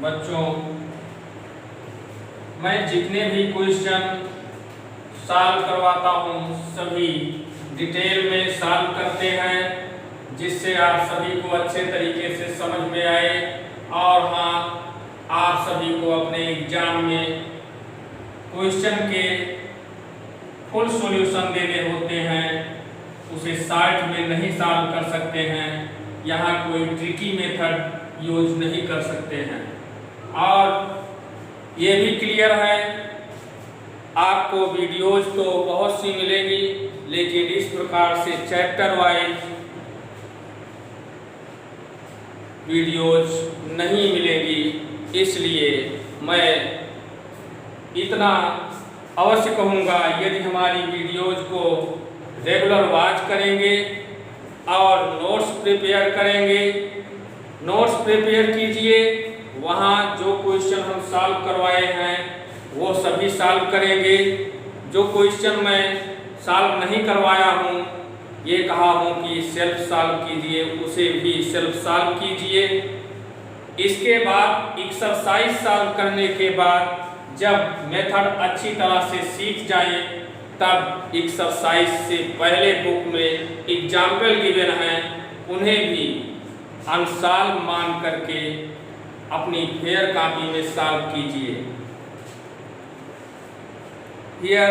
बच्चों, मैं जितने भी क्वेश्चन सॉल्व करवाता हूँ सभी डिटेल में सॉल्व करते हैं, जिससे आप सभी को अच्छे तरीके से समझ में आए और हाँ, आप सभी को अपने एग्जाम में क्वेश्चन के फुल सॉल्यूशन देने होते हैं, उसे शॉर्ट में नहीं सॉल्व कर सकते हैं। यहाँ कोई ट्रिकी मेथड यूज नहीं कर सकते हैं। और ये भी क्लियर है, आपको वीडियोज तो बहुत सी मिलेगी, लेकिन इस प्रकार से चैप्टर वाइज वीडियोज नहीं मिलेंगी। इसलिए मैं इतना अवश्य कहूँगा, यदि हमारी वीडियोज को रेगुलर वॉच करेंगे और नोट्स प्रिपेयर करेंगे, नोट्स प्रिपेयर कीजिए, वहाँ जो क्वेश्चन हम सॉल्व करवाए हैं वो सभी सॉल्व करेंगे। जो क्वेश्चन मैं सॉल्व नहीं करवाया हूँ, ये कहा हूँ कि सेल्फ सॉल्व कीजिए, उसे भी सेल्फ सॉल्व कीजिए। इसके बाद एक्सरसाइज सॉल्व करने के बाद जब मेथड अच्छी तरह से सीख जाए, तब एक्सरसाइज से पहले बुक में एग्जाम्पल गिवन हैं, उन्हें भी अनसॉल्व मान करके अपनी फेयर कॉपी में सॉल्व कीजिए। हियर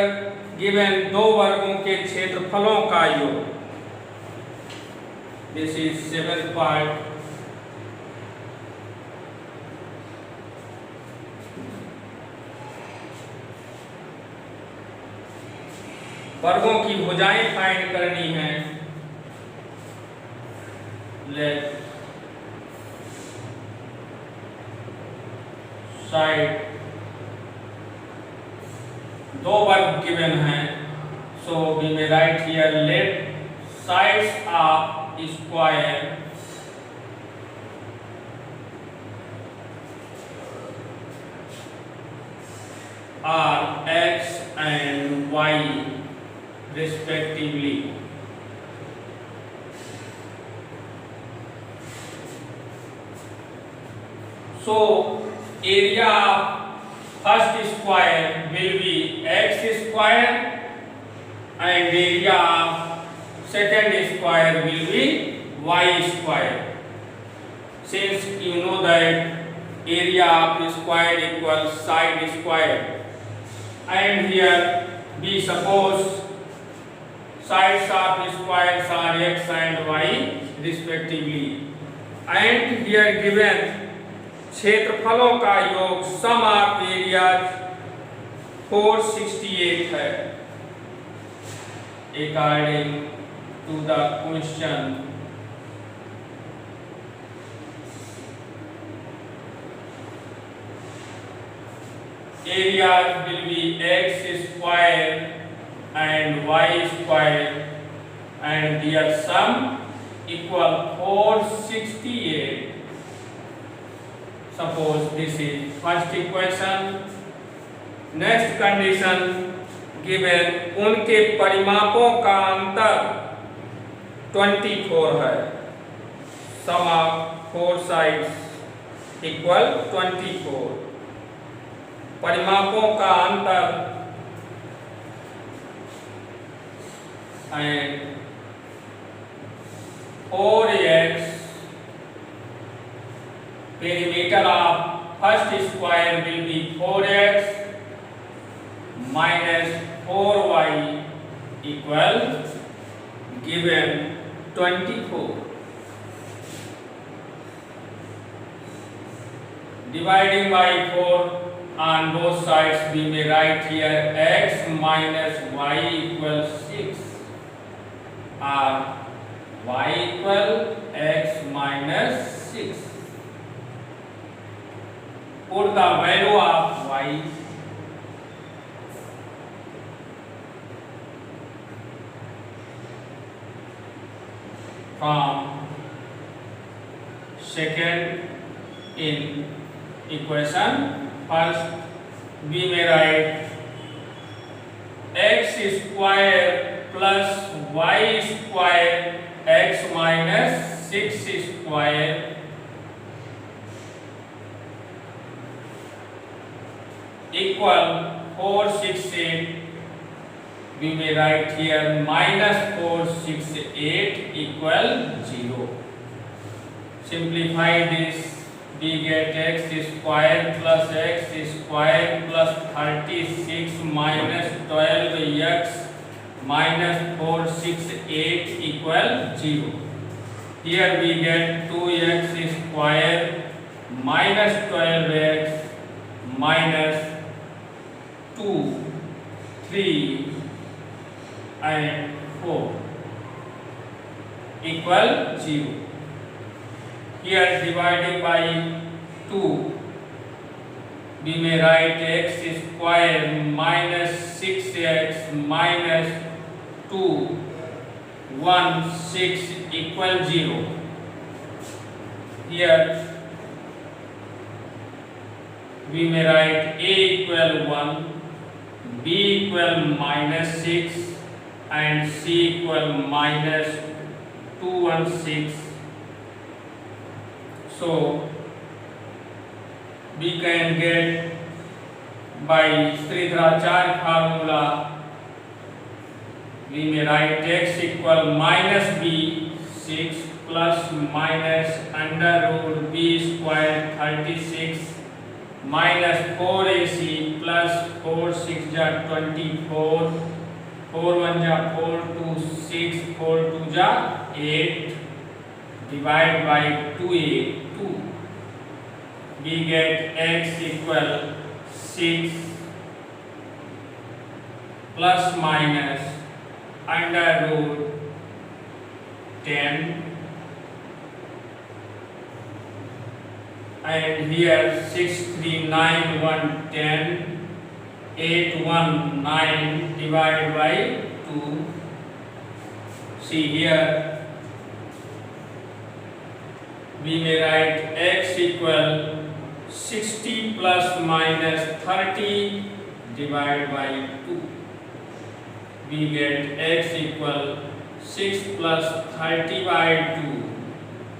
गिवन दो वर्गों के क्षेत्रफलों का योग। This is 7th part. वर्गों की भुजाएं फाइंड करनी है। लेफ्ट साइड दो वर्ग गिवन हैं, so we may write here let sides of square are x and y respectively. So area of first square will be x square and area of second square will be y square. Since you know that area of square equals side square, and here we suppose sides of squares are x and y respectively, and here given क्षेत्रफलों का योग sum of areas 468 है। According to the question areas will be x square and y square and their sum equal 468. Suppose this is first equation. Next condition given उनके परिमापों का अंतर 24 है। Sum of four sides equal 24। परिमापों का अंतर and 4x perimeter of first square will be 4x minus 4y equal given 24. Dividing by 4 on both sides, we may write here x minus y equals 6 or y equal x minus 6. Put the value of y from second in equation. First we may write x square plus y square x minus 6 square equal 468. We may write here minus 468 equal 0. Simplify this. We get x square plus x square plus 36 minus 12x minus 468 equal 0. Here we get 2x square minus 12x minus 2, 3 and 4 equal 0. here divided by 2, we may write x square minus 6x minus 2 1 6 equal 0. Here we may write a equal 1, b equal minus 6 and c equal minus 216. So we can get by Sridharacharya formula, we may write x equal minus b 6 plus minus under root b square 36 minus 4ac plus 4 6 ja 24, 4 1 ja 4 2 6, 4 2 ja 8, divide by 2a 2. We get x equal 6 plus minus under root 10, and here 6 3 9 1 10, 8 1 9 divided by 2. See here we may write x equal 60 plus minus 30 divided by 2. We get x equal 6 plus 30 by 2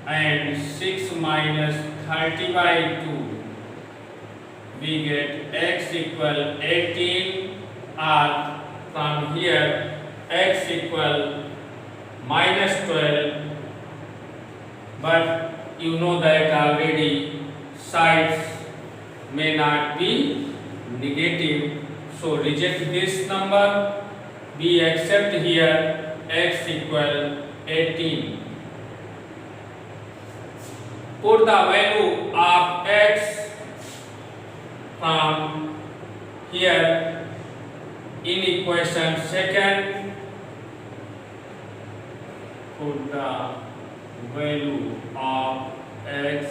and 6 minus 30 by 2. We get x equal 18, or from here x equal minus 12, but you know that already sides may not be negative, so reject this number. We accept here x equal 18. Put the value of x from here in equation second. Put the value of x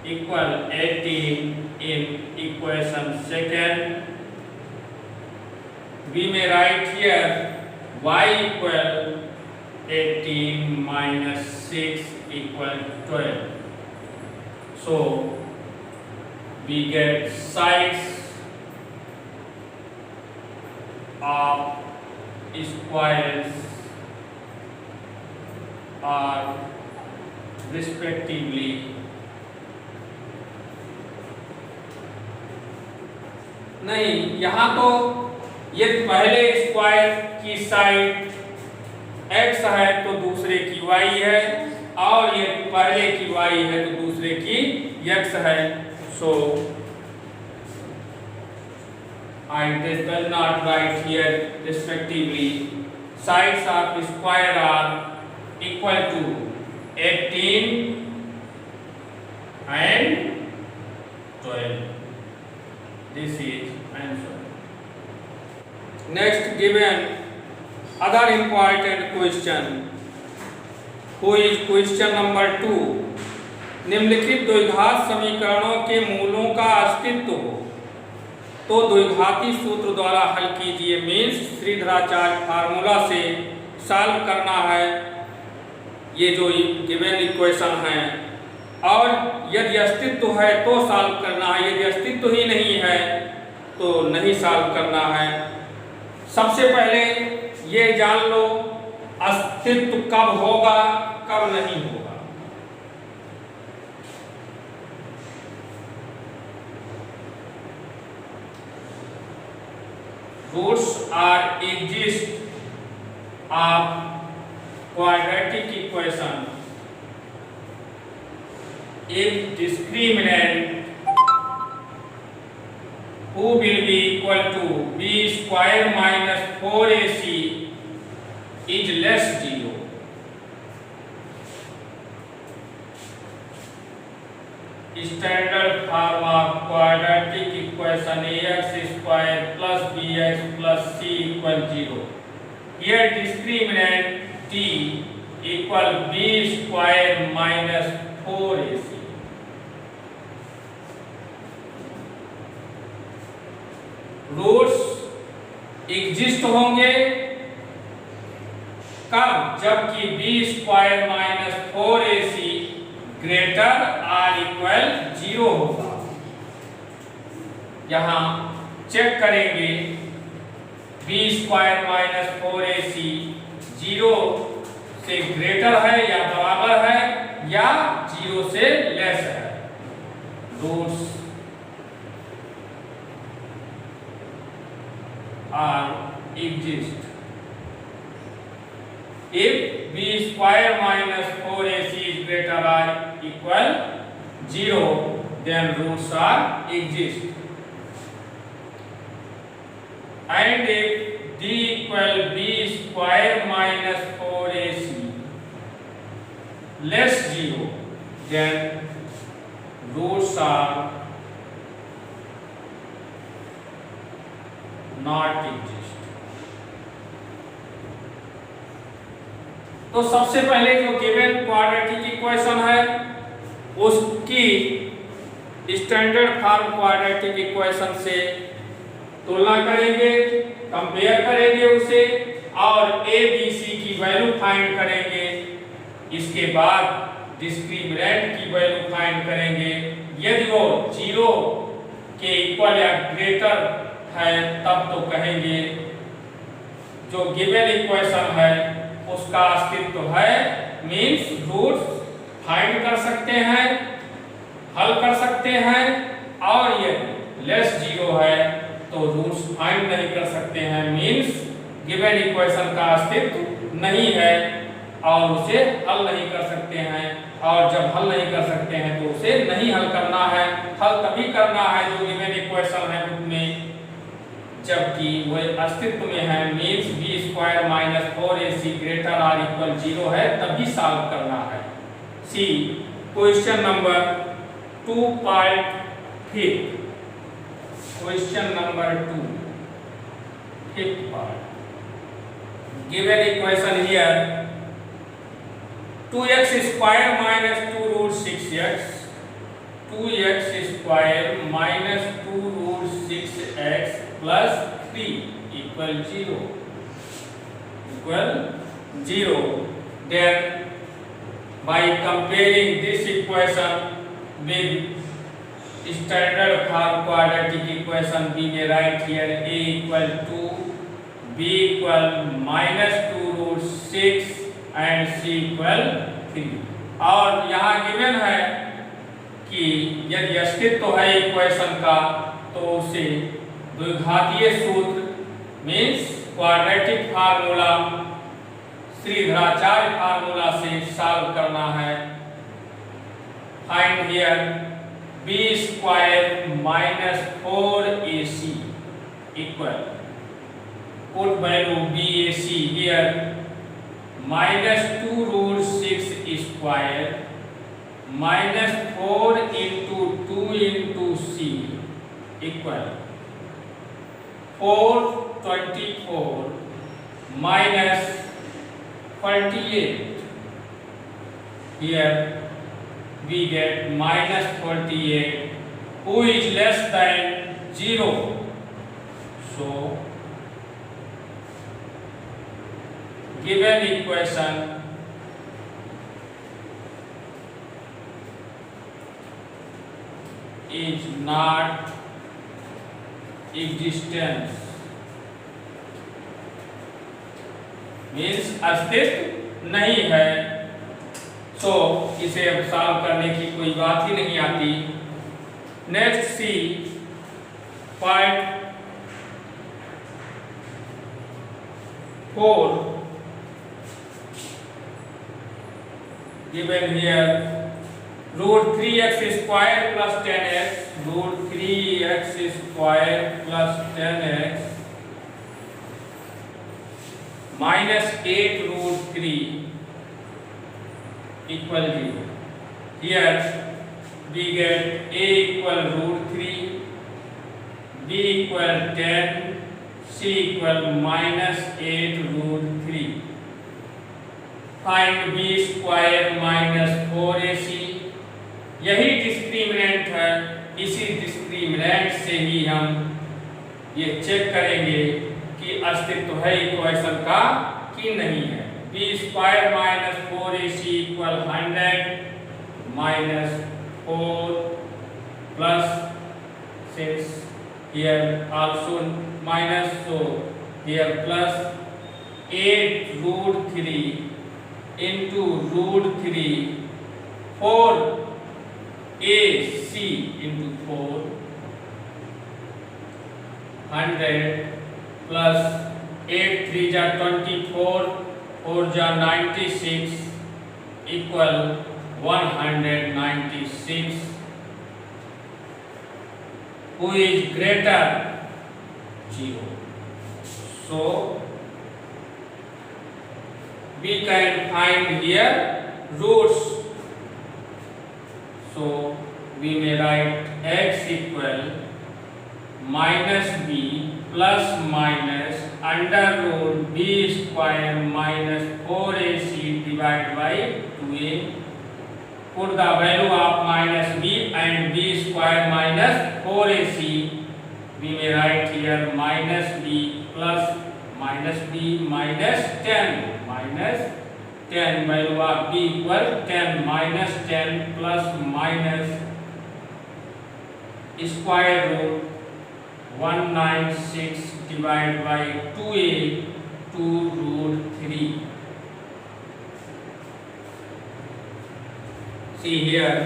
equal 18 in equation second. We may write here y equal 18 minus 6 equal 12. So we get sides of squares are respectively नहीं, यहाँ तो ये पहले square की side x है तो दूसरे की y है, और ये पहले की y है तो दूसरे की x है. So I does not write here respectively. Sides of square are equal to 18 and 12. This is answer. Next, given other important question, who is question number 2. निम्नलिखित द्विघात समीकरणों के मूलों का अस्तित्व हो तो द्विघाती सूत्र द्वारा हल कीजिए. मीन्स श्रीधराचार्य फार्मूला से सॉल्व करना है ये जो गिवन इक्वेशन है, और यदि अस्तित्व है तो सॉल्व करना है, यदि अस्तित्व ही नहीं है तो नहीं सॉल्व करना है. सबसे पहले ये जान लो अस्तित्व कब होगा कब नहीं होगा. Roots are exist of quadratic equation if discriminant who will be equal to b square minus 4ac is less 0. Standard form of quadratic equation ax square plus bx plus c equal 0. Here discriminant t equal b square minus 4ac। Roots exist होंगे कब? जबकि B square minus 4ac greater or equal 0 होगा। यहां check करेंगे B square minus 4ac 0 से greater है या बराबर है या 0 से लेस है। Roots are exist if b square minus 4ac is greater or equal 0, then roots are exist. And if d equal b square minus 4ac less 0, then roots are not exist. तो सबसे पहले जो given quadratic equation है उसकी standard form quadratic equation से तुलना करेंगे, compare करेंगे उसे और ए बी सी की वैल्यू फाइंड करेंगे। इसके बाद डिस्क्रिमिनेंट की वैल्यू फाइंड करेंगे। यदि वो 0 के इक्वल या ग्रेटर है तब तो कहेंगे जो गिवन इक्वेशन है उसका अस्तित्व है, मीन्स रूट्स फाइंड कर सकते हैं, हल कर सकते हैं। और यदि लेस 0 है तो रूट्स फाइंड नहीं कर सकते हैं, मीन्स गिवन इक्वेशन का अस्तित्व नहीं है और उसे हल नहीं कर सकते हैं। और जब हल नहीं कर सकते हैं तो उसे नहीं हल करना है। हल तभी करना है जो गिवन इक्वेशन है उसमें जबकि वह अस्तित्व में है, means b square minus 4ac greater or equal 0 है, तभी सॉल्व करना है। See question number 2 part 5। Question number 2 5th part. Given equation here 2x square minus 2 root 6x 2x square minus 2 root 6x plus 3 equal 0 equal 0. Then by comparing this equation with standard form quadratic equation, we may write here a equal to b equal minus 2 root 6 and c equal 3. और यहाँ given है कि यदि अस्तित्व है equation का तो उसे द्विघातीय सूत्र means quadratic formula Sridharacharya formula से सॉल्व करना है। Find here B square minus 4ac equal put value bac here minus 2 root 6 square minus 4 into 2 into c equal 424 minus 48. Here we get minus 48 who is less than 0. So given equation is not existence, means अस्तित्व नहीं है। सो इसे अब solve करने की कोई बात ही नहीं आती। Next C part 4 given here root 3x square plus 10x root 3x square plus 10x minus 8 root 3 equal 0. Here we get a equal root 3, b equal 10, c equal minus 8 root 3. Find b square minus 4ac यही discriminant है। इसी discriminant से ही हम ये check करेंगे कि अस्तित्व है इक्वेशन का कि नहीं है। B square minus 4ac equal 100 minus 4 plus since here also minus, so here plus 8 root 3 into root 3 4 ac into 4 100 plus 8 3 जा 24 4 जा 96 equal 196. Who is greater? 0. So we can find here roots. So we may write x equal minus b plus minus under root b square minus 4ac divided by 2a. Put the value of minus b and b square minus 4ac. We may write here minus b plus minus b minus 10. Minus 10, value of b equal 10 minus 10 plus minus square root 196 divided by 2a to root 3. See here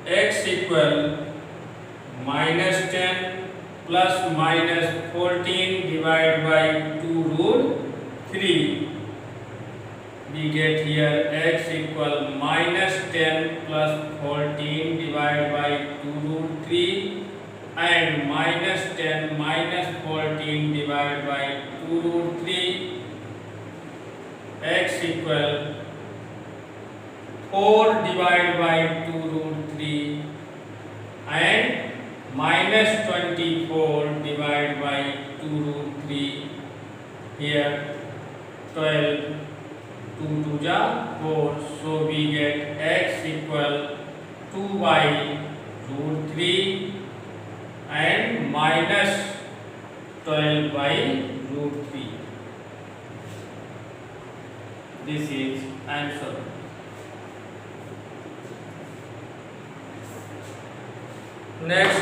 x equal minus 10 plus minus 14 divided by 2 root 3. We get here x equal minus 10 plus 14 divided by 2 root 3 and minus 10 minus 14 divided by 2 root 3. X equal 4 divided by 2 root 3 and minus 24 divided by 2 root 3. Here 12 2 2 ja 4. So we get x equal 2 by root 3 and minus 12 by root 3. This is answer. Next,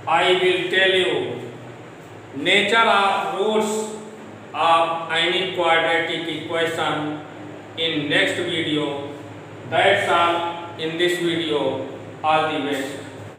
I will tell you nature of roots of any quadratic equation in next video. That's all in this video. All the best.